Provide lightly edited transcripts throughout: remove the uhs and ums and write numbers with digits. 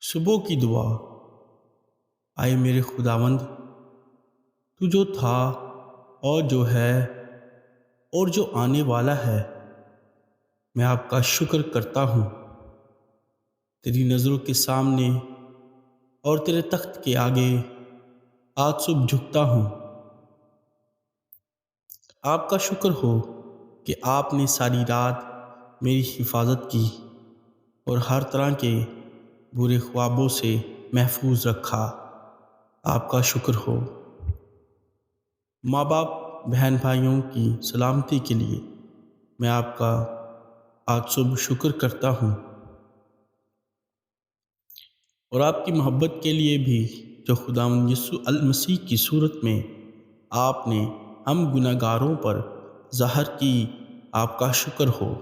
صبح کی دعا۔ آئے میرے خداوند، تو جو تھا اور جو ہے اور جو آنے والا ہے، میں آپ کا شکر کرتا ہوں۔ تیری نظروں کے سامنے اور تیرے تخت کے آگے آج صبح جھکتا ہوں۔ آپ کا شکر ہو کہ آپ نے ساری رات میری حفاظت کی اور ہر طرح کے برے خوابوں سے محفوظ رکھا۔ آپ کا شکر ہو۔ ماں باپ، بہن بھائیوں کی سلامتی کے لیے میں آپ کا آج صبح شکر کرتا ہوں، اور آپ کی محبت کے لیے بھی جو خداوند یسوع المسیح کی صورت میں آپ نے ہم گناہ گاروں پر ظاہر کی۔ آپ کا شکر ہو۔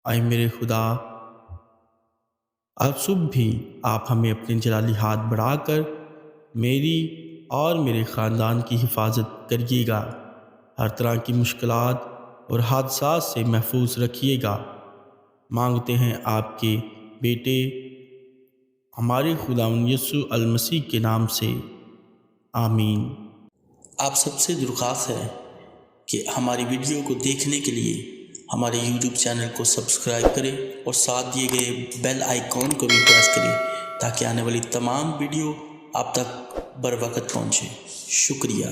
اے میرے خدا، آج صبح بھی آپ ہمیں اپنے جلالی ہاتھ بڑھا کر میری اور میرے خاندان کی حفاظت کریے گا، ہر طرح کی مشکلات اور حادثات سے محفوظ رکھیے گا۔ مانگتے ہیں آپ کے بیٹے ہمارے خداوند یسوع المسیح کے نام سے، آمین۔ آپ سب سے درخواست ہے کہ ہماری ویڈیو کو دیکھنے کے لیے ہمارے یوٹیوب چینل کو سبسکرائب کریں اور ساتھ دیے گئے بیل آئیکن کو بھی پریس کریں تاکہ آنے والی تمام ویڈیو آپ تک بر وقت پہنچے۔ شکریہ۔